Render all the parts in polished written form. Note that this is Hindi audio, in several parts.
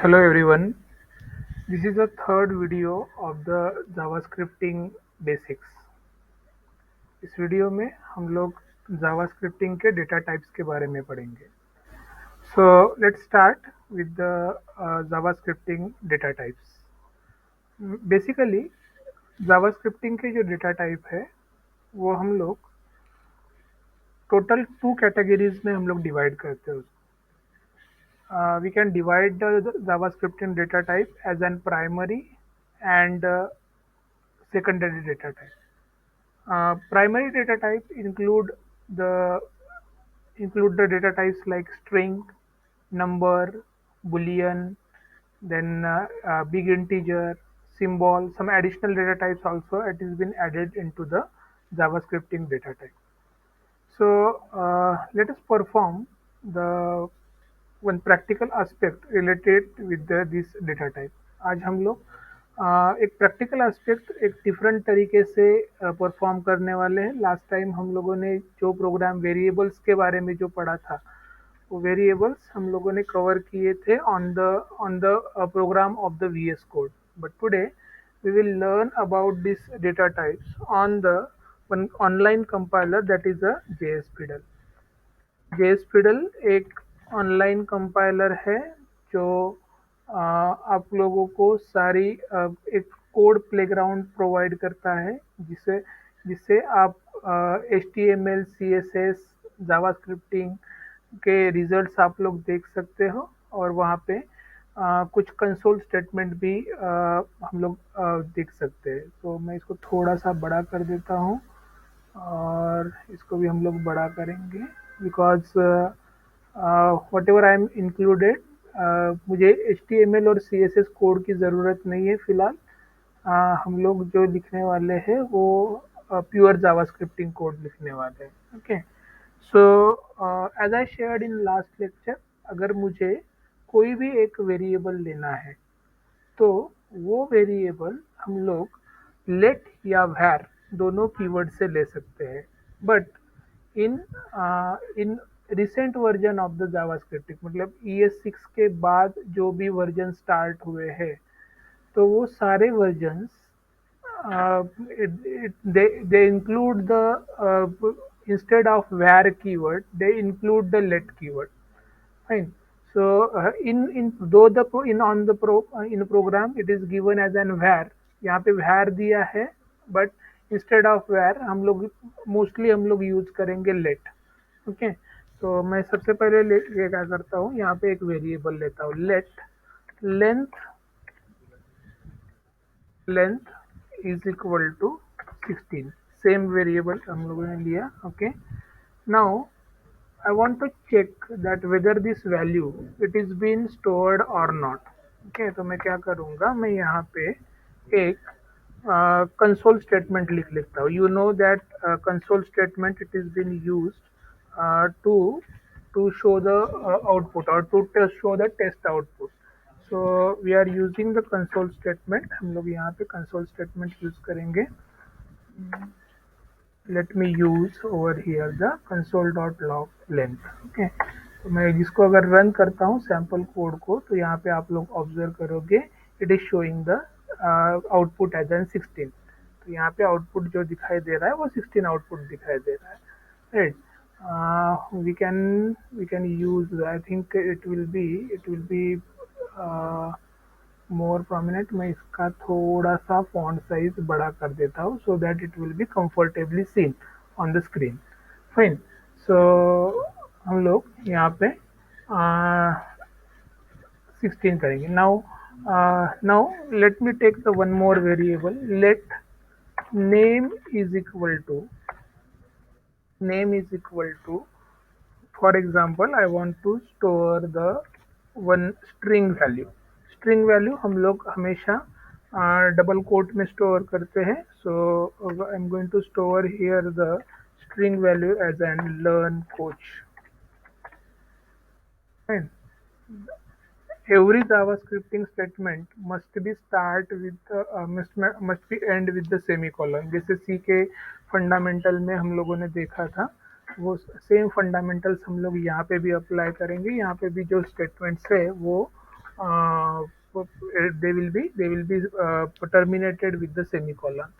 Hello everyone, this is the third video of the JavaScripting basics. इस वीडियो में हम लोग JavaScripting के डेटा टाइप्स के बारे में पढ़ेंगे. So let's start with the JavaScripting data types. Basically JavaScripting के जो डेटा टाइप है वो हम लोग टोटल 2 कैटेगरीज में हम लोग डिवाइड करते हैं. We can divide the JavaScripting data type as an primary and secondary data type. Primary data types the include the data types like string, number, boolean, then big integer, symbol. Some additional data types also it has been added into the JavaScripting data type. So let us perform the one practical aspect related with this data type. आज हम लोग एक प्रैक्टिकल एस्पेक्ट एक डिफरेंट तरीके से परफॉर्म करने वाले हैं. लास्ट टाइम हम लोगों ने जो प्रोग्राम वेरिएबल्स के बारे में जो पढ़ा था वो वेरिएबल्स हम लोगों ने कवर किए थे on the program of the VS code. But today we will learn about this data types on the one online compiler that is a JSPidal. JSPidal एक ऑनलाइन कंपाइलर है जो आप लोगों को सारी एक कोड प्लेग्राउंड प्रोवाइड करता है जिसे जिससे आप HTML, CSS, जावास्क्रिप्टिंग के रिजल्ट्स आप लोग देख सकते हो और वहाँ पे कुछ कंसोल स्टेटमेंट भी हम लोग देख सकते हैं. तो मैं इसको थोड़ा सा बड़ा कर देता हूँ और इसको भी हम लोग बड़ा करेंगे because what ever I am included मुझे HTML और CSS कोड की ज़रूरत नहीं है फ़िलहाल. हम लोग जो लिखने वाले हैं वो प्योर जावास्क्रिप्टिंग कोड लिखने वाले हैं. Okay. So as I shared in last lecture, अगर मुझे कोई भी एक वेरिएबल लेना है तो वो वेरिएबल हम लोग लेट या var दोनों कीवर्ड से ले सकते हैं. But in in recent version of the JavaScript मतलब ES6 के बाद जो भी वर्जन स्टार्ट हुए हैं तो वो सारे versions they include the instead of var keyword they include the let keyword. Fine. So in though the in on the in program it is given as an var. यहाँ पे var दिया है but instead of var हम लोग मोस्टली हम लोग यूज करेंगे let. ओके. तो मैं सबसे पहले ये क्या करता हूँ, यहाँ पे एक वेरिएबल लेता हूँ let length is equal to 16. Same variable हम लोगों ने लिया. Okay. Now I want to check that whether this value it is been stored or not. Okay, तो मैं क्या करूँगा, मैं यहाँ पे एक कंसोल स्टेटमेंट लिख लेता हूँ. You know that console statement it is been used to show the output or to show the test output. So we are using the console statement. हम लोग यहाँ पे console statement यूज करेंगे. Let me use over here the console.log length. Okay. तो मैं जिसको अगर रन करता हूँ सैम्पल कोड को तो यहाँ पे आप लोग ऑब्जर्व करोगे it is showing the output as an 16. तो यहाँ पे आउटपुट जो दिखाई दे रहा है वो 16 आउटपुट दिखाई दे रहा है. Right. we can use, I think it will be more prominent. मैं इसका थोड़ा सा फॉन्ट साइज बड़ा कर देता हूँ so that it will be comfortably seen on the screen. Fine. So हम लोग यहाँ पे 16 करेंगे. Now let me take the one more variable. Let name is equal to for example I want to store the one string value हम लोग हमेशा डबल कोट में स्टोर करते हैं. So I am going to store here the string value as an learn coach. Fine. Every JavaScripting statement must be start with must be end with the semicolon. जैसे C के फंडामेंटल में हम लोगों ने देखा था वो सेम फंडामेंटल्स हम लोग यहाँ पे भी अप्लाई करेंगे. यहाँ पे भी जो स्टेटमेंट्स है वो they will be terminated with the semicolon.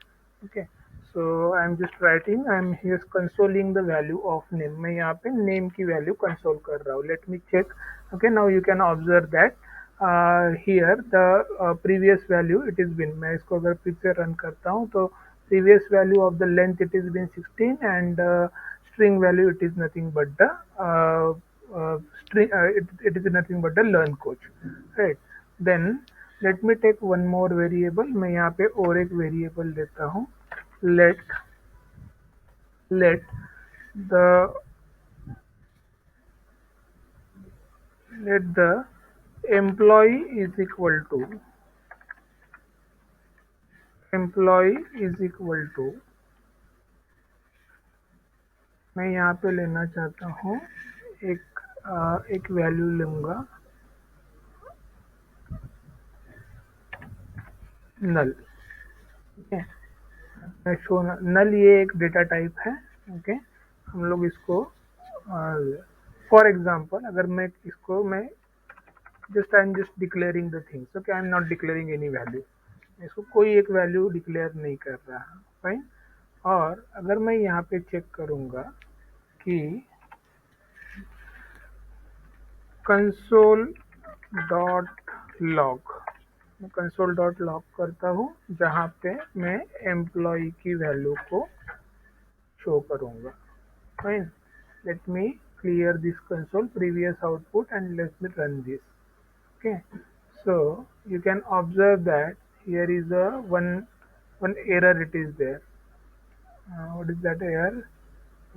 Okay, so I'm just writing, I'm here consoling the value of name. मैं यहाँ पे name की value console कर रहा हूँ. Let me check. Okay, now you can observe that here the previous value it is been. मैं इसको अगर फिर से run करता हूँ तो previous value of the length it is been 16 and string value it is nothing but the it is nothing but the learn coach, right? Then let me take one more variable. मैं यहाँ पे और एक variable देता हूँ. Let the let the employee is equal to मैं यहाँ पे लेना चाहता हूँ एक वैल्यू लूँगा नल. ओके, शो नल ये एक डेटा टाइप है. ओके, हम लोग इसको फॉर एग्जांपल अगर मैं इसको मैं आई am just declaring the things. Okay, I am not declaring any value. इसको कोई एक वैल्यू डिक्लेयर नहीं कर रहा. फाइन. और अगर मैं यहाँ पे चेक करूँगा कि कंसोल डॉट लॉग, मैं कंसोल डॉट लॉग करता हूँ जहाँ पे मैं एम्प्लॉय की वैल्यू को शो करूँगा. Fine. Let me clear this console previous output and let me run this. Okay, so you can observe that here is a one error it is there. What is that error?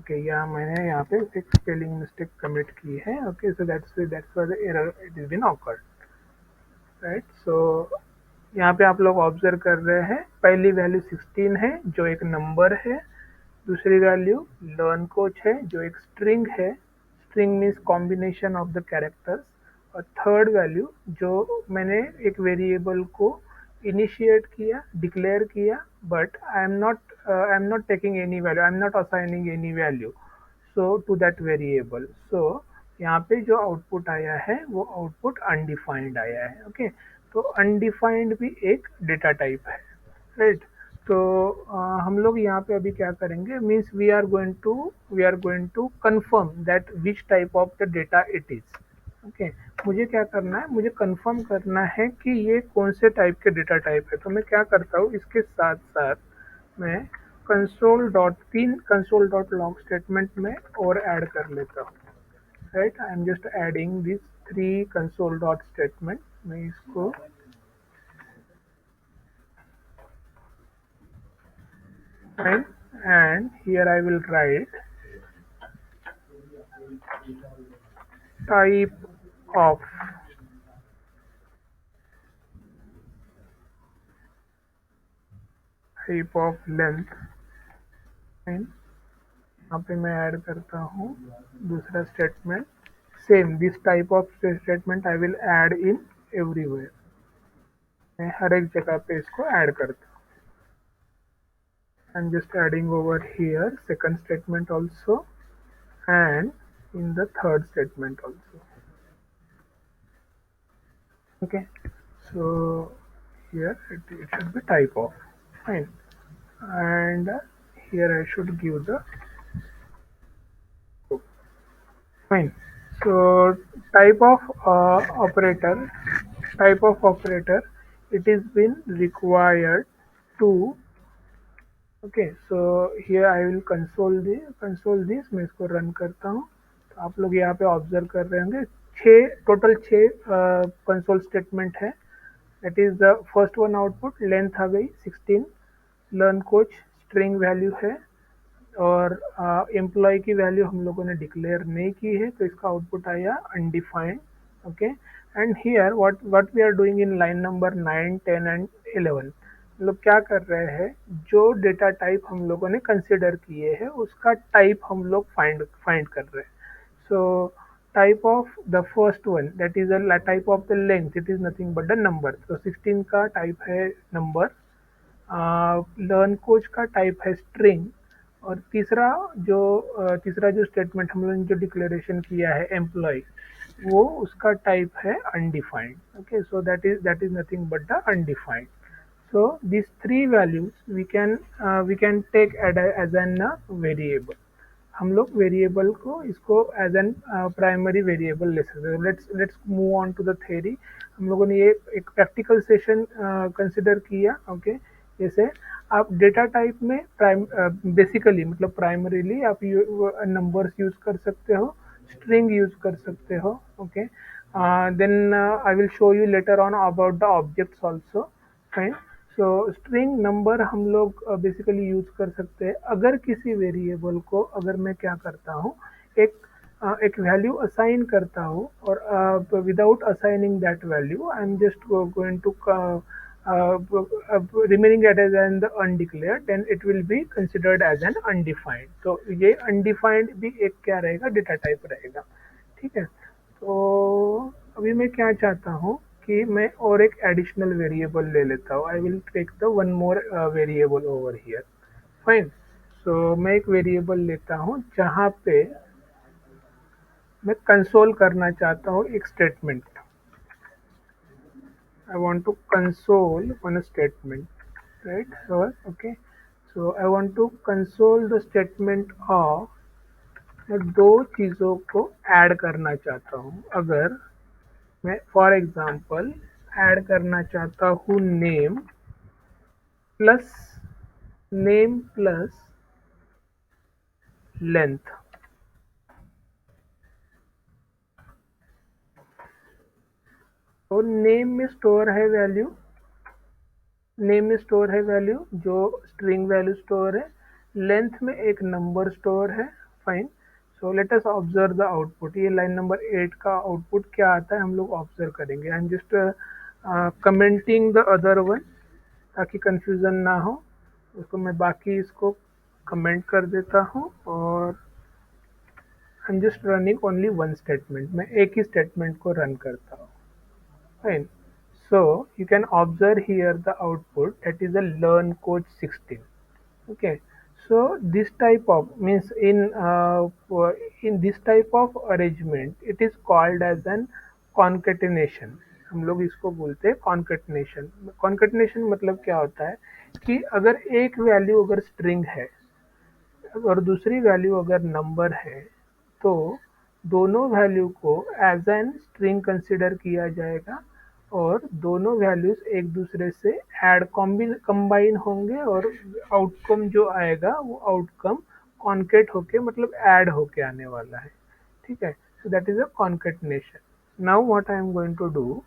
Okay, यहाँ मैंने यहाँ पे एक spelling mistake commit की है. Okay, so that's why the error it has been occurred, right? So यहाँ पे आप लोग ऑब्जर्व कर रहे हैं पहली वैल्यू 16 है जो एक नंबर है, दूसरी वैल्यू लर्न कोच है जो एक स्ट्रिंग है. String means combination of the characters. और थर्ड वैल्यू जो मैंने एक वेरिएबल को इनिशिएट किया, डिक्लेयर किया, but I am not taking any value, I am not assigning any value so to that variable. So यहाँ पे जो आउटपुट आया है वो आउटपुट अनडिफाइंड आया है. ओके, तो अनडिफाइंड भी एक डेटा टाइप है, राइट? तो हम लोग यहाँ पे अभी क्या करेंगे means we are going to confirm that which type of the data it is. Okay, मुझे क्या करना है, मुझे कंफर्म करना है कि ये कौन से टाइप के डेटा टाइप है. तो मैं क्या करता हूँ, इसके साथ साथ मैं कंसोल डॉट लॉग स्टेटमेंट में और ऐड कर लेता हूँ, right? I am just adding this 3 console dot statement. मैं इसको fine, and here I will write type of length. fine, यहाँ पे मैं ऐड करता हूँ दूसरा statement. Same this type of statement I will add in everywhere. मैं हर एक जगह पे इसको ऐड करता हूँ. आई am just adding over here second statement also and in the third statement also. Okay, so here it should be type of. Fine, and here I should give the fine. So type of operator it is been required to. Okay, so here I will console this. मैं इसको रन करता हूँ तो आप लोग यहाँ पे ऑब्जर्व कर रहे होंगे टोटल 6 कंसोल स्टेटमेंट है. That is the first one output. Length आ गई 16, लर्न कोच स्ट्रिंग वैल्यू है, और एम्प्लॉय की वैल्यू हम लोगों ने डिक्लेयर नहीं की है तो इसका आउटपुट आया undefined. Okay, and here what we are doing in line number 9, 10 and 11. लोग क्या कर रहे हैं, जो डेटा टाइप हम लोगों ने कंसिडर किए हैं उसका टाइप हम लोग फाइंड कर रहे हैं. So type of the first one that is a type of the length it is nothing but the number. तो 16 का टाइप है नंबर, लर्न कोच का टाइप है स्ट्रिंग, और तीसरा जो स्टेटमेंट हम लोगों ने जो डिक्लेरेशन किया है एम्प्लॉय, वो उसका टाइप है undefined. Okay, so that is nothing but the undefined. So these three values we can take as an variable. हम लोग वेरिएबल को इसको एज एन प्राइमरी वेरिएबल ले सकते हैं. Let's move on to the theory. हम लोगों ने ये एक प्रैक्टिकल सेशन कंसिडर किया. ओके, जैसे आप डेटा टाइप में प्राइम बेसिकली मतलब प्राइमरीली आप नंबर्स यूज कर सकते हो, स्ट्रिंग यूज कर सकते हो. Okay, then I will show you later on about the objects also. Fine. So string number हम लोग बेसिकली यूज कर सकते हैं अगर किसी वेरिएबल को अगर मैं क्या करता हूँ, एक एक वैल्यू असाइन करता हूँ और without assigning that value I am just going to remaining it as an the undeclared, then it will be considered as an undefined. तो ये undefined भी एक क्या रहेगा, डेटा टाइप रहेगा. ठीक है. तो अभी मैं क्या चाहता हूँ कि मैं और एक एडिशनल वेरिएबल ले लेता हूँ. I will take the one more variable over here. Fine. So मैं एक वेरिएबल लेता हूँ जहाँ पे मैं कंसोल करना चाहता हूँ एक statement. I want to console one statement, right? So, okay. So I want to console the statement of मैं दो चीज़ों को ऐड करना चाहता हूँ. अगर मैं फॉर एग्जांपल ऐड करना चाहता हूँ प्लस नेम प्लस लेंथ. तो नेम में स्टोर है वैल्यू जो स्ट्रिंग वैल्यू स्टोर है. लेंथ में एक नंबर स्टोर है. Fine. So let us observe the output. ये लाइन नंबर 8 का आउटपुट क्या आता है हम लोग ऑब्जर्व करेंगे. I am just commenting the other one ताकि कंफ्यूजन ना हो. उसको मैं बाकी इसको कमेंट कर देता हूँ और आई am just running only one statement. मैं एक ही स्टेटमेंट को रन करता हूँ. Fine. So you can observe here the output that is a learn code 16. Okay. So this type of means in this type of arrangement it is called as an concatenation. हम लोग इसको बोलते हैं concatenation. Concatenation मतलब क्या होता है कि अगर एक वैल्यू अगर स्ट्रिंग है और दूसरी वैल्यू अगर नंबर है तो दोनों वैल्यू को एज एन स्ट्रिंग कंसिडर किया जाएगा और दोनों वैल्यूज एक दूसरे से ऐड कंबाइन होंगे और आउटकम जो आएगा वो आउटकम कॉन्केट होके मतलब ऐड होके आने वाला है. ठीक है. So that is a concatenation. Now what I am going to do,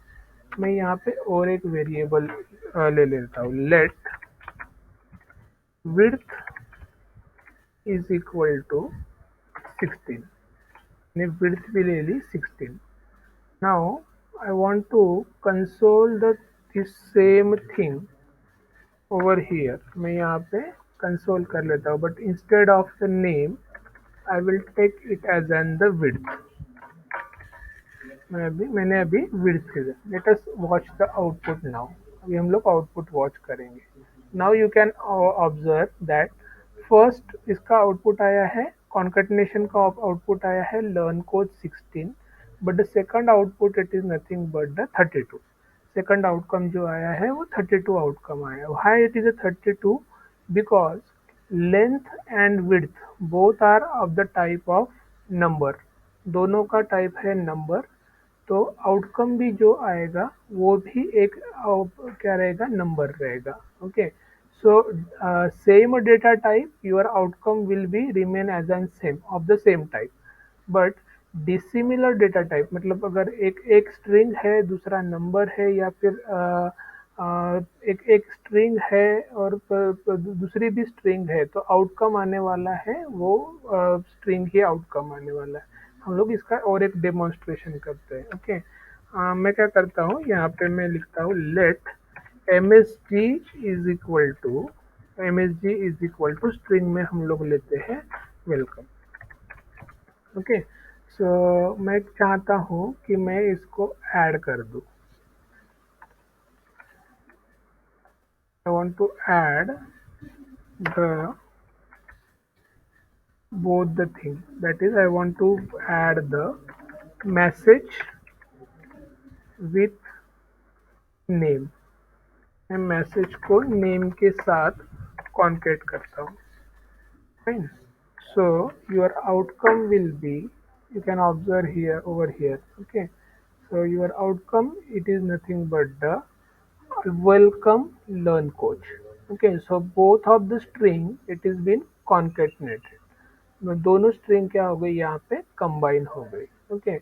मैं यहाँ पे और एक वेरिएबल ले लेता हूँ. Let width is equal to 16. ने विड्थ भी ले ली 16. Now I want to console the this same thing over here. मैं यहाँ पे कंसोल कर लेता हूँ but instead of the name I will take it as an the width. मैंने अभी विड्थ किया. Let us watch the output now. अभी हम लोग आउटपुट वॉच करेंगे. Now you can observe that first इसका आउटपुट आया है कॉन्केटनेशन का आउटपुट आया है learn code 16 but the second output it is nothing but the 32. Second outcome जो आया है वो 32 आउटकम आया. Why it is a 32? Because length and width both are of the type of number. दोनों का टाइप है नंबर. तो आउटकम भी जो आएगा वो भी एक क्या रहेगा, नंबर रहेगा. Okay. So same data type your outcome will be remain as an same of the same type. But dissimilar data type मतलब अगर एक एक स्ट्रिंग है दूसरा नंबर है या फिर एक एक स्ट्रिंग है और दूसरी भी स्ट्रिंग है तो आउटकम आने वाला है वो स्ट्रिंग ही आउटकम आने वाला है. हम लोग इसका और एक डेमोन्स्ट्रेशन करते हैं. ओके. मैं क्या करता हूँ यहाँ पे मैं लिखता हूँ let msg is equal to string में हम लोग लेते हैं वेलकम. ओके. सो मैं चाहता हूँ कि मैं इसको ऐड कर दूँ. I want to add the both the thing, that is I want to add the message with name, मैं मैसेज को नेम के साथ कॉन्केट करता हूँ। Fine, so your outcome will be, you can observe here over here. Okay, so your outcome, it is nothing but the welcome learn coach. Okay, so both of the string it is been concatenated, दोनों स्ट्रिंग क्या हो गई यहाँ पे कंबाइन हो गई। Okay,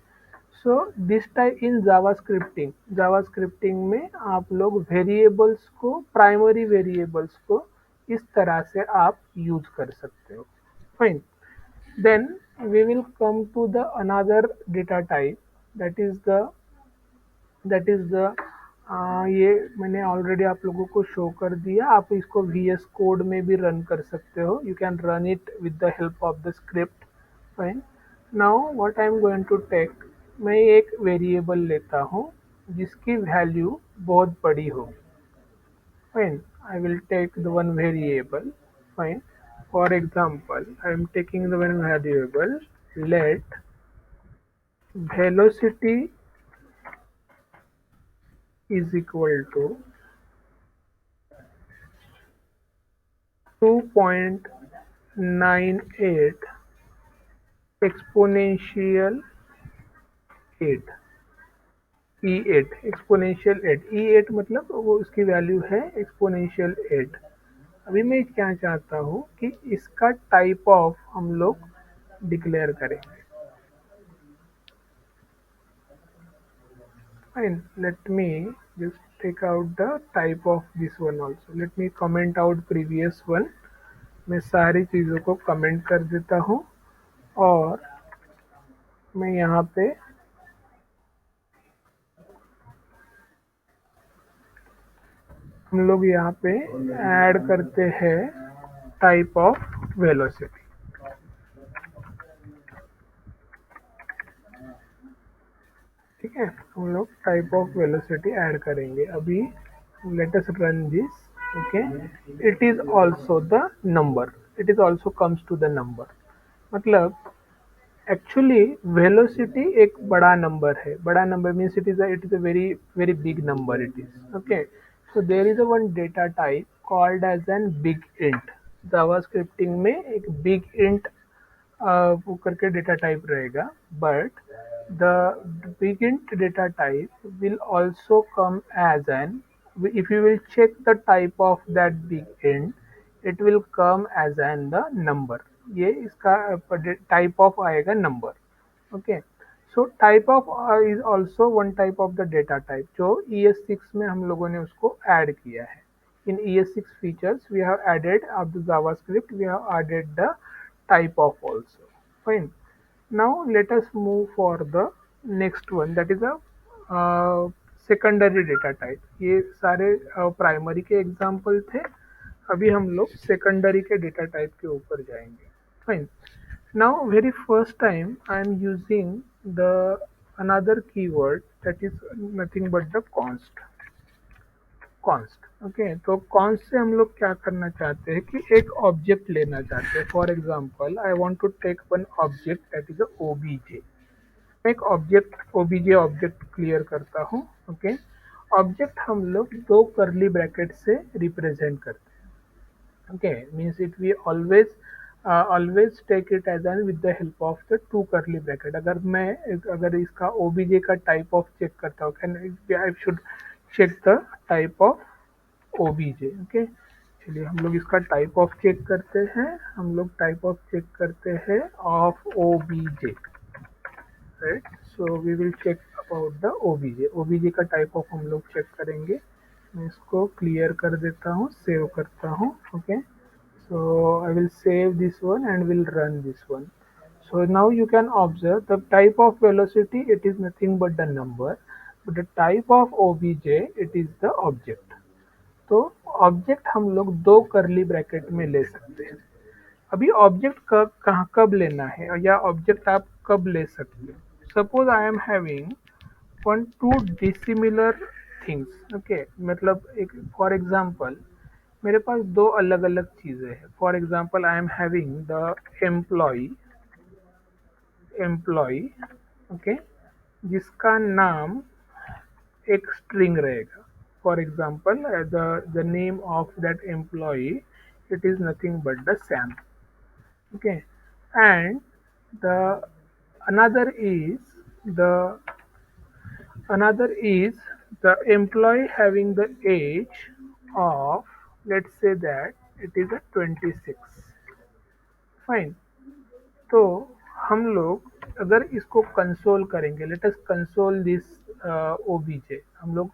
so this type in Java scripting में आप लोग वेरिएबल्स को, प्राइमरी वेरिएबल्स को इस तरह से आप यूज कर सकते हो। Fine, then we will come to the another data type, that is the that is the ये मैंने ऑलरेडी आप लोगों को शो कर दिया। आप इसको VS कोड में भी रन कर सकते हो, you can run it with the help of the script. Fine, now what I am going to take, मैं एक वेरिएबल लेता हूँ जिसकी वैल्यू बहुत बड़ी होगी। Fine, I will take the one variable. Fine, for example I am taking the one variable, let velocity is equal to 2.98 exponential 8, E8 exponential 8, E8 मतलब वो उसकी वैल्यू है एक्सपोनेंशियल 8। अभी मैं क्या चाहता हूँ कि इसका टाइप ऑफ हम लोग डिक्लेयर करेंगे। Fine, let me just take out the type of this one also, let me comment out previous one। मैं सारी चीज़ों को कमेंट कर देता हूँ और मैं यहाँ पे हम लोग यहाँ पे ऐड करते हैं टाइप ऑफ वेलोसिटी। ठीक है, हम लोग टाइप ऑफ वेलोसिटी ऐड करेंगे अभी। Let us run this. Okay, it is also the number, it is also comes to the number, मतलब एक्चुअली वेलोसिटी एक बड़ा नंबर है। बड़ा number means it is a very very big number it is. Okay, so there is a one data type called as an big int. Java scripting में एक बिग इंट वो करके डेटा टाइप रहेगा, but the big int data type will also come as an, if you will check the type of that big int it will come as an the number। ये इसका टाइप ऑफ आएगा number. Okay, so type of is also one type of the data type जो ES6 में हम लोगों ने उसको ऐड किया है। in ES6 features we have added of the JavaScript, we have added the type of also। fine, now let us move for the next one, that is a secondary data type. ये सारे प्राइमरी के एग्जाम्पल थे, अभी हम लोग सेकेंडरी के डेटा टाइप के ऊपर जाएंगे। Fine, now very first time I am using the another keyword that is nothing but the const. Okay, तो कॉन्स्ट से हम लोग क्या करना चाहते हैं कि एक ऑब्जेक्ट लेना चाहते हैं। For example I want to take one object that is a OBJ। एक ऑब्जेक्ट OBJ ऑब्जेक्ट क्लियर करता हूँ। ओके, ऑब्जेक्ट हम लोग दो करली ब्रैकेट से रिप्रेजेंट करते हैं। Okay, means it we always take it as an with the help of the two curly bracket. अगर इसका OBJ का टाइप ऑफ चेक करता हूँ, can I should check the type of OBJ। Okay, चलिए हम लोग इसका टाइप ऑफ चेक करते हैं। हम लोग टाइप ऑफ चेक करते हैं of OBJ, right. So we will check about the OBJ का टाइप ऑफ हम लोग चेक करेंगे। मैं इसको क्लियर कर देता हूँ, सेव करता हूँ। Okay, so I will save this one and will run this one. So now you can observe the type of velocity, it is nothing but the number, but the type of OBJ it is the object। तो ऑब्जेक्ट हम लोग दो करली ब्रैकेट में ले सकते हैं। अभी ऑब्जेक्ट कहाँ कब लेना है या ऑब्जेक्ट आप कब ले सकते हो। Suppose I am having one two dissimilar things. Okay, मतलब एक फॉर एग्जांपल मेरे पास दो अलग अलग चीज़ें हैं। For example I am having the employ. Okay, जिसका नाम एक स्ट्रिंग रहेगा. For example the name of that employee, it is nothing but the Sam. Okay, and the another is the another is the employee having the age of, let's say that it is a 26. Fine. तो हम लोग अगर इसको कंसोल करेंगे, let us console this OBJ. हम लोग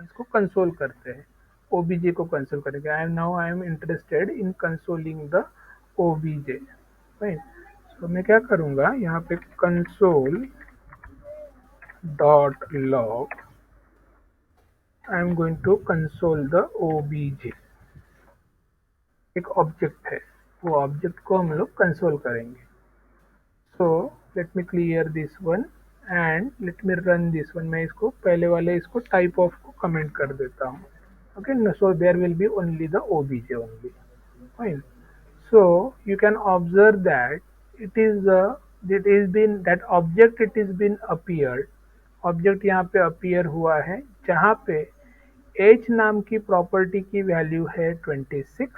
इसको कंसोल करते हैं, ओबीजे को कंसोल करेंगे. I am interested in consoling the OBJ. Fine. तो मैं क्या करूँगा, यहाँ पे console dot log, I am going to console the OBJ. एक ऑब्जेक्ट है, वो ऑब्जेक्ट को हम लोग कंसोल करेंगे. So let me clear this one and let me run this one. मैं इसको पहले वाले इसको टाइप ऑफ को कमेंट कर देता हूँ. Okay, so there will be only the OBJ only. Fine. So you can observe that it is been that object, it is been appeared. Object यहाँ पे अपीयर हुआ है, जहाँ पे एज नाम की प्रॉपर्टी की वैल्यू है 26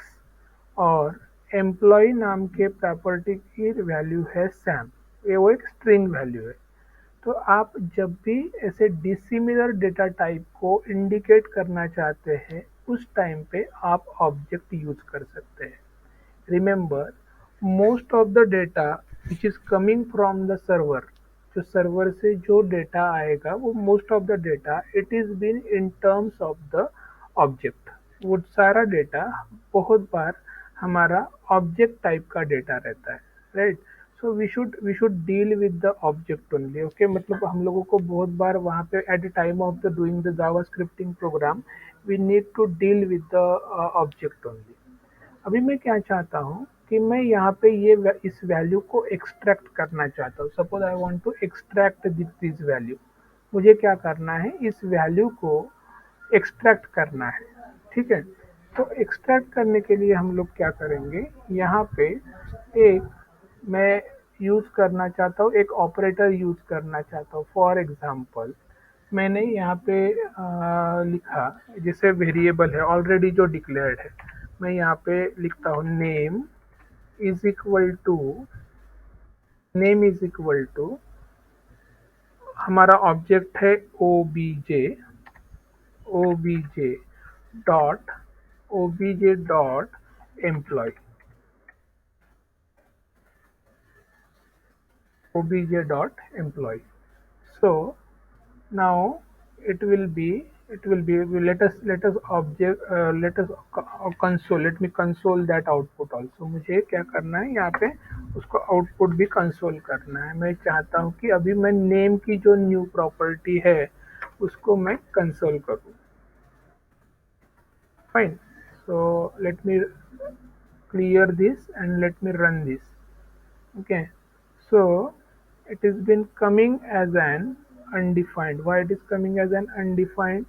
और एम्प्लॉय नाम के प्रॉपर्टी की वैल्यू है सैम. ये वो एक स्ट्रिंग वैल्यू है. तो आप जब भी ऐसे डिसिमिलर डेटा टाइप को इंडिकेट करना चाहते हैं, उस टाइम पे आप ऑब्जेक्ट यूज कर सकते हैं. Remember, most of the data which is coming from the server, जो सर्वर से जो डेटा आएगा वो most of the data it is been in terms of the object. वो सारा डेटा बहुत बार हमारा ऑब्जेक्ट टाइप का डेटा रहता है, right. So we should deal with the object only. Okay, मतलब हम लोगों को बहुत बार वहाँ पे at the time of the doing the Java scripting program we need to deal with the object only. अभी मैं क्या चाहता हूँ कि मैं यहाँ पे इस वैल्यू को एक्सट्रैक्ट करना चाहता हूँ. Suppose I want to extract this value. मुझे क्या करना है, इस वैल्यू को एक्सट्रैक्ट करना है. ठीक है. तो एक्सट्रैक्ट करने के लिए हम लोग क्या करेंगे, यहाँ पे एक मैं यूज़ करना चाहता हूँ, एक ऑपरेटर यूज़ करना चाहता हूँ. फॉर एग्जांपल मैंने यहाँ पे लिखा, जैसे वेरिएबल है ऑलरेडी जो डिक्लेयर्ड है, मैं यहाँ पे लिखता हूँ is equal to name is equal to हमारा ऑब्जेक्ट है OBJ dot employ. OBJ dot employ. So now it will be let us object let us console, let me console that output also. मुझे क्या करना है, यहाँ पे उसको आउटपुट भी कंसोल करना है. मैं चाहता हूँ कि अभी मैं नेम की जो न्यू प्रॉपर्टी है उसको मैं कंसोल करूँ. Fine. So let me clear this and let me run this. Okay, so it is been coming as an undefined. Why it is coming as an undefined?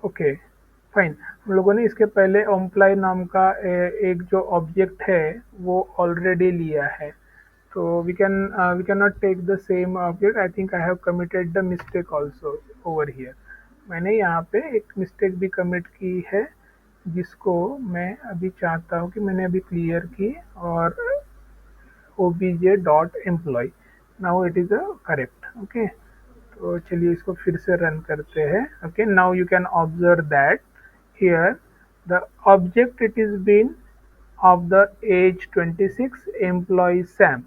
Okay, fine. हम लोगों ने इसके पहले एम्प्लॉय नाम का एक जो ऑब्जेक्ट है वो ऑलरेडी लिया है. तो we can not take the same object. I think I have committed the mistake also over here. मैंने यहाँ पे एक मिस्टेक भी कमिट की है, जिसको मैं अभी चाहता हूँ कि मैंने अभी क्लियर की. और obj.employee. Now it is correct. Okay, तो चलिए इसको फिर से रन करते हैं. Okay, now you can observe that here the object it is been of the age 26, employ Sam.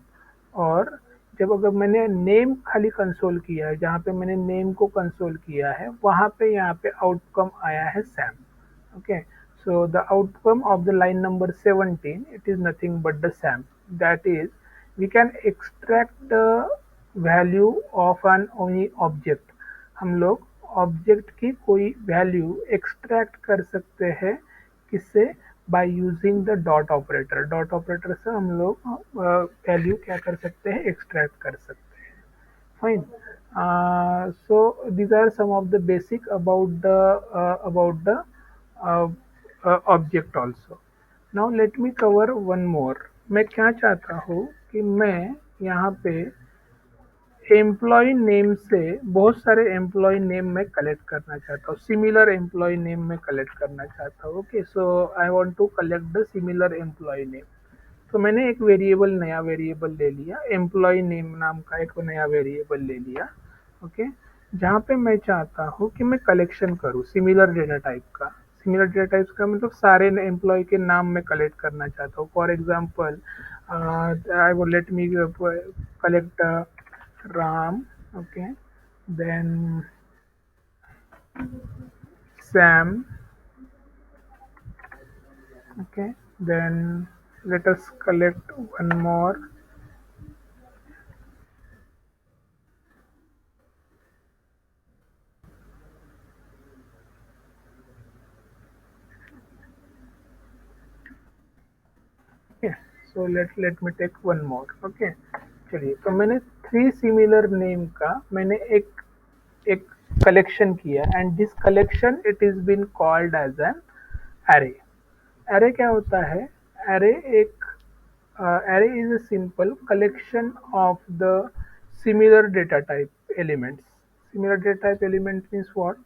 और जब अगर मैंने नेम खाली कंसोल किया है, जहाँ पे मैंने नेम को कंसोल किया है वहाँ पे यहाँ पे आउटकम आया है Sam. Okay, so the outcome of the line number 17, it is nothing but the SAM. That is, we can extract the value of an any object. हम लोग ऑब्जेक्ट की कोई वैल्यू एक्सट्रैक्ट कर सकते हैं, किससे, by using the dot operator. Dot operator से हम लोग वैल्यू क्या कर सकते हैं, एक्सट्रैक्ट कर सकते हैं. Fine. So these are some of the basic about the uh, object also. Now let me cover one more. मैं क्या चाहता हूँ कि मैं यहाँ पे एम्प्लॉय नेम से बहुत सारे एम्प्लॉय नेम मैं कलेक्ट करना चाहता हूँ, सिमिलर एम्प्लॉय नेम मैं कलेक्ट करना चाहता हूँ। Okay, so I want to collect the similar employ name. तो मैंने एक वेरिएबल, नया वेरिएबल ले लिया, एम्प्लॉय नेम नाम का एक नया वेरिएबल ले लिया। ओके, जहाँ पे मैं चाहता हूँ कि मैं कलेक्शन करूँ सिमिलर डेटा टाइप का। सिमिलर डेटा टाइप्स का मतलब सारे एम्प्लॉय के नाम मैं कलेक्ट करना चाहता हूँ। For example I would let me collect Ram, okay, then Sam, okay, then let us collect one more. Okay, so let me take one more. Okay, चलिए, तो मैंने थ्री सिमिलर नेम का मैंने एक एक कलेक्शन किया, and this collection it is been called as an array. Array क्या होता है? एरे एक array is a simple collection of the similar data type elements. Similar data type element means what?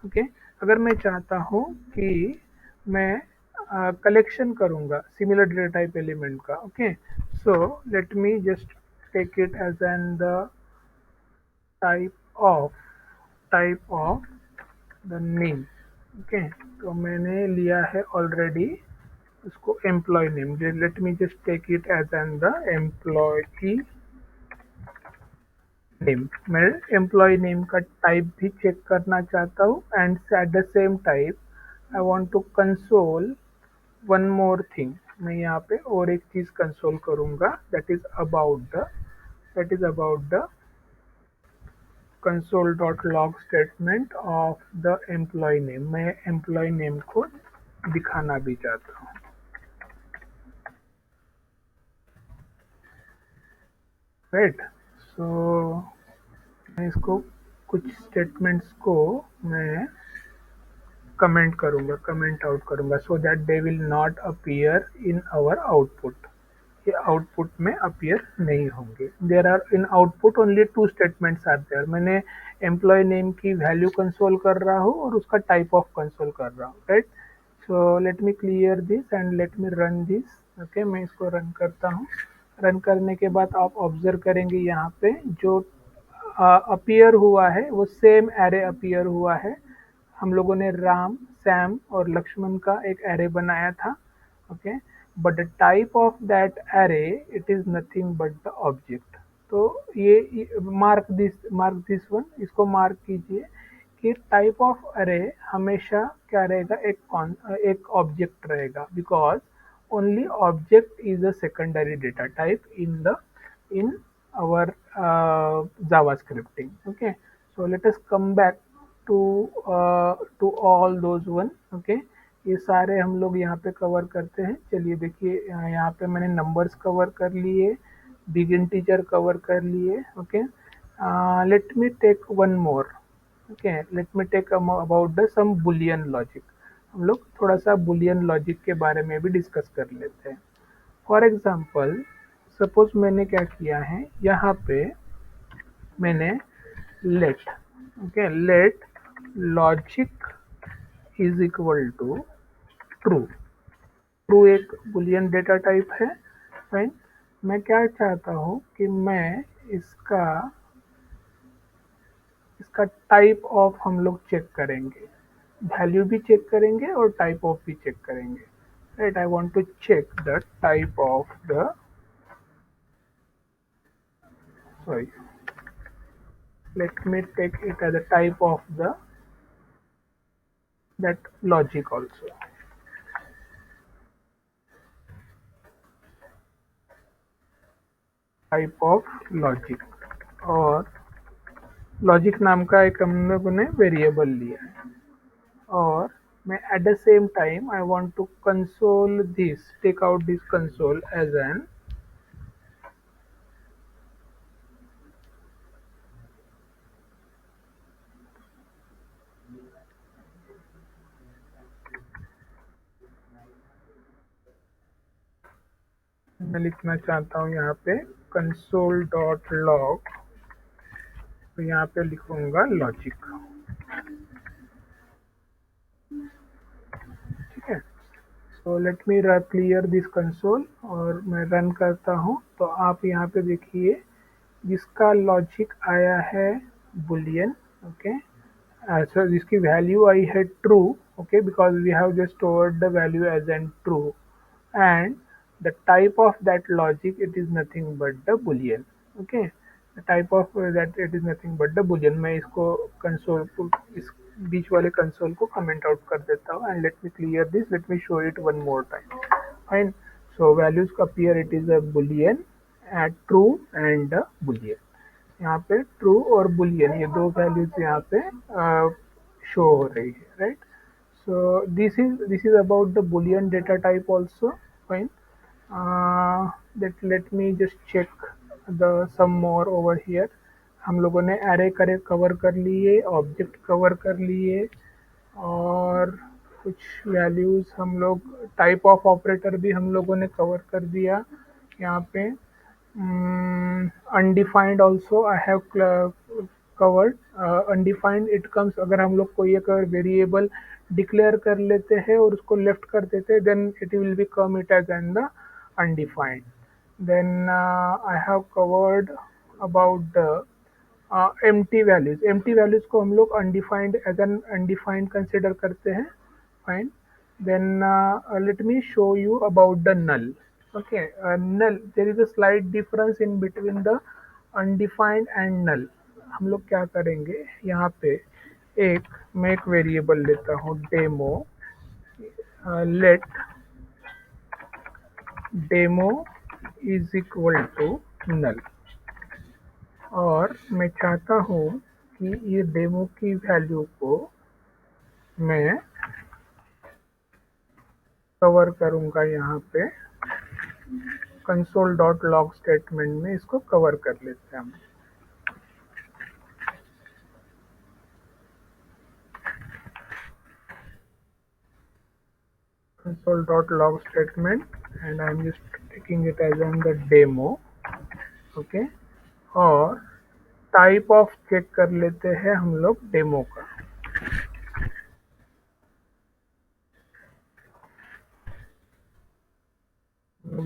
Okay, अगर मैं चाहता हूँ कि मैं कलेक्शन करूँगा सिमिलर डेटा टाइप एलिमेंट का, okay, so let me just take it as an the type of type of the name. Okay, तो मैंने लिया है ऑलरेडी उसको employ name. Let me just take it as an the employ name. मैं एम्प्लॉय नेम का टाइप भी चेक करना चाहता हूँ, and at the same type I want to console one more thing. मैं यहाँ पे और एक चीज कंसोल करूँगा, that is about the console dot log statement of the employ name. मैं एम्प्लॉय नेम को दिखाना भी चाहता हूँ, राइट। सो मैं इसको कुछ स्टेटमेंट्स को मैं कमेंट करूंगा, कमेंट आउट करूंगा, so that they will not appear in our output. ये आउटपुट में अपीयर नहीं होंगे। There are in output only two statements are there. मैंने एम्प्लॉय नेम की वैल्यू कंसोल कर रहा हूँ और उसका टाइप ऑफ कंसोल कर रहा हूँ, right. So let me clear this and let me run this. Okay, मैं इसको रन करता हूँ। रन करने के बाद आप ऑब्जर्व करेंगे यहाँ पे जो अपीयर हुआ है वो सेम एरे अपीयर हुआ है। हम लोगों ने राम, सैम और लक्ष्मण का एक एरे बनाया था, okay, but the type of that array it is nothing but the object. तो ये मार्क दिस वन, इसको मार्क कीजिए कि टाइप ऑफ अरे हमेशा क्या रहेगा, एक ऑब्जेक्ट रहेगा, because only object is a secondary data type in our Java scripting. Okay, so let us come back to all those one. Okay, ये सारे हम लोग यहाँ पे कवर करते हैं। चलिए देखिए, यहाँ पे मैंने नंबर्स कवर कर लिए, बिग इंटीजर कवर कर लिए। Okay, let me take one more. Okay, let me take about the some Boolean logic. हम लोग थोड़ा सा बुलियन लॉजिक के बारे में भी डिस्कस कर लेते हैं। फॉर एग्जाम्पल, सपोज मैंने क्या किया है, यहाँ पे मैंने let, okay, let logic is equal to true. True एक बुलियन डेटा टाइप है, फाइन। मैं क्या चाहता हूँ कि मैं इसका इसका टाइप ऑफ हम लोग चेक करेंगे, वैल्यू भी चेक करेंगे और टाइप ऑफ भी चेक करेंगे, right. I want to check the type of the, sorry, let me take it as a type of the that logic also, type of logic. और लॉजिक नाम का एक हम लोगों ने वेरिएबल लिया है, और मैं at the same time I want to console this, take out this console as an, मैं लिखना चाहता हूँ यहाँ पे console.log, तो यहाँ पे लिखूंगा लॉजिक, ठीक है। सो let me clear this console और मैं रन करता हूँ। तो आप यहाँ पे देखिए जिसका लॉजिक आया है बुलियन, ओके, so जिसकी वैल्यू आई है true, okay, because we have just stored the value as an true, and the type of that logic, it is nothing but the boolean, okay, the type of that it is nothing but the boolean। मैं इसको कंसोल को, इस बीच वाले कंसोल को कमेंट आउट कर देता हूँ, and let me clear this, let me show it one more time. Fine, so values का appear, it is a boolean at true and boolean. यहाँ पे ट्रू और बुलियन ये दो वैल्यूज यहाँ पे शो हो रही है, right. So this is about the boolean data type also. Fine. That let me just check the some more over here। हम लोगों ने array करे कवर कर लिए, ऑब्जेक्ट कवर कर लिए, और कुछ वैल्यूज हम लोग, टाइप ऑफ ऑपरेटर भी हम लोगों ने कवर कर दिया यहाँ पे। Undefined also I have covered. Undefined it comes, अगर हम लोग कोई एक वेरिएबल डिक्लेयर कर लेते हैं और उसको लेफ्ट कर देते हैं, then it will be come it as an the undefined. Then I have covered about the empty values. Empty values को हम लोग undefined as an undefined consider करते हैं। Fine, then let me show you about the null. Okay, null, there is a slight difference in between the undefined and null। हम लोग क्या करेंगे यहाँ पे, मैं एक वेरिएबल लेता हूँ demo, let demo is equal to null, और मैं चाहता हूँ कि ये डेमो की वैल्यू को मैं कवर करूँगा यहाँ पे console.log स्टेटमेंट में, इसको कवर कर लेते हैं हम। console.log statement, and I'm just taking it as on the demo, okay, और टाइप ऑफ चेक कर लेते हैं हम लोग डेमो का।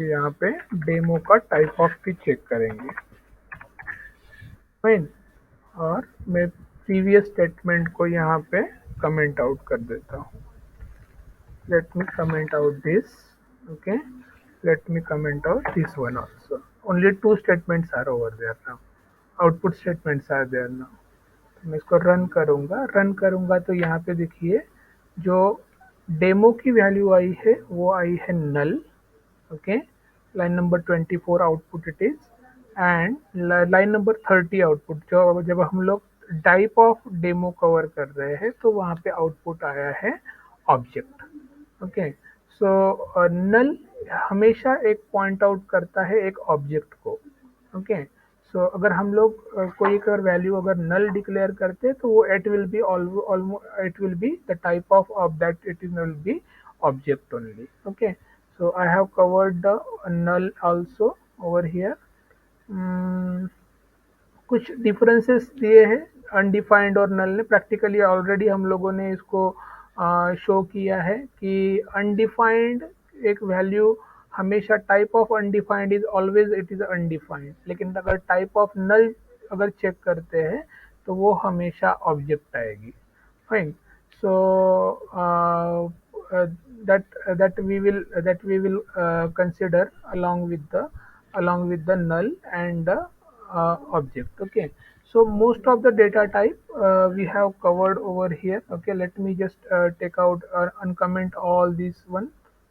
यहाँ पे डेमो का टाइप ऑफ भी चेक करेंगे। फाइन, और मैं प्रीवियस स्टेटमेंट को यहाँ पे कमेंट आउट कर देता हूँ। Let me comment out this, okay, let me comment out this one also। only two statements are over there now, output statements are there now। तो मैं इसको रन करूँगा तो यहाँ पे देखिए जो डेमो की वैल्यू आई है वो आई है null, okay, line number 24 output it is, and line number 30 output, जो जब हम लोग टाइप ऑफ डेमो कवर कर रहे हैं तो वहाँ पे आउटपुट आया है ऑब्जेक्ट, ओके। सो नल हमेशा एक पॉइंट आउट करता है एक ऑब्जेक्ट को, ओके। सो अगर हम लोग कोई एक वैल्यू अगर नल डिक्लेयर करते हैं तो वो it will be almost, it will be the type of that, it will be object only, okay. So I have covered the null also over here. कुछ डिफरेंसेस दिए हैं अनडिफाइंड और नल ने, प्रैक्टिकली ऑलरेडी हम लोगों ने इसको शो किया है कि अनडिफाइंड एक वैल्यू हमेशा, type of undefined is always it is undefined, लेकिन अगर टाइप ऑफ नल अगर चेक करते हैं तो वो हमेशा ऑब्जेक्ट आएगी। Fine, so that we will consider along with the null and the object, okay। so most of the data type we have covered over here, okay। let me just take out or uncomment all these one,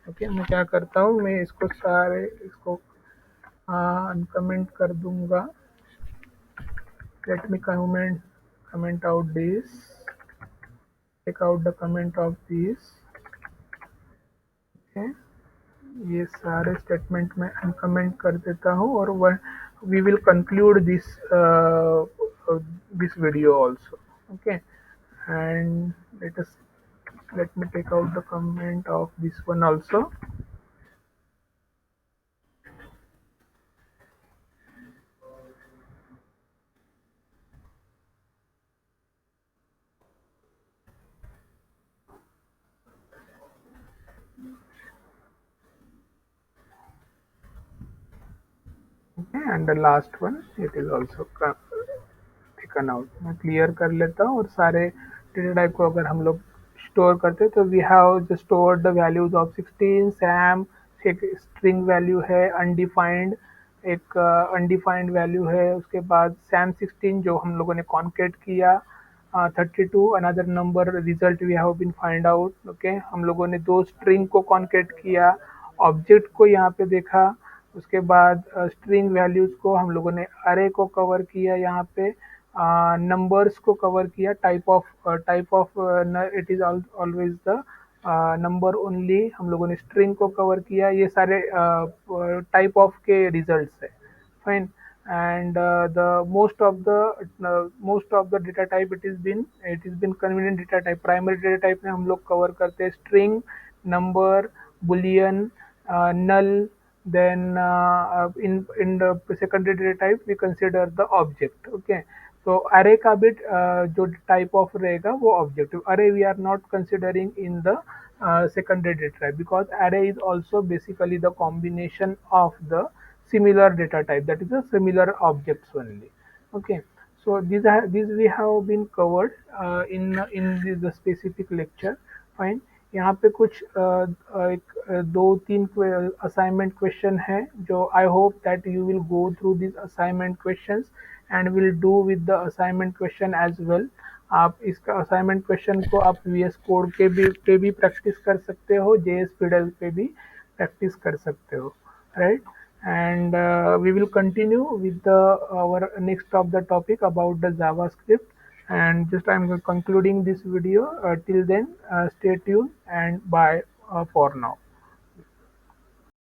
okay। मैं क्या करता हूँ, मैं इसको सारे इसको uncomment कर दूंगा। let me comment out this, take out the comment of this, okay। ये सारे स्टेटमेंट में अनकमेंट कर देता हूँ, और वह we will conclude this video also, okay. And let me take out the comment of this one also। हैं and the last one it is also taken out. मैं क्लियर कर लेता हूँ। और सारे डेटा टाइप को अगर हम लोग स्टोर करते हैं तो वी हैव जो store the values of 16 Sam, एक स्ट्रिंग वैल्यू है अनडिफाइंड, एक अनडिफाइंड वैल्यू है। उसके बाद सैम 16 जो हम लोगों ने कॉन्केट किया, 32 another number result we have been find out. Okay, हम लोगों ने दो स्ट्रिंग को कॉन्केट किया, ऑब्जेक्ट को यहाँ पे देखा। उसके बाद स्ट्रिंग वैल्यूज को हम लोगों ने अरे को कवर किया, यहाँ पे नंबर्स को कवर किया, type of it is always the number only, हम लोगों ने स्ट्रिंग को कवर किया। ये सारे टाइप ऑफ के रिजल्ट्स है। Fine. And the most of the data type it is been convenient data type. Primary data type में हम लोग कवर करते हैं string, number, Boolean, null, then in the secondary data type we consider the object. Okay, so array का भी जो type of रहेगा वो object। array we are not considering in the secondary data type because array is also basically the combination of the similar data type, that is the similar objects only. Okay, so these we have been covered in the specific lecture. Fine। यहाँ पे कुछ दो तीन असाइनमेंट क्वेश्चन है जो I hope that you will go through this assignment questions and will do with the assignment question as well. आप इसका असाइनमेंट क्वेश्चन को आप वीएस कोड के भी प्रैक्टिस कर सकते हो, जेएस फिडल पे भी प्रैक्टिस कर सकते हो, right. And we will continue with our next of the topic about the JavaScript. And just I'm concluding this video. Till then, stay tuned and bye for now.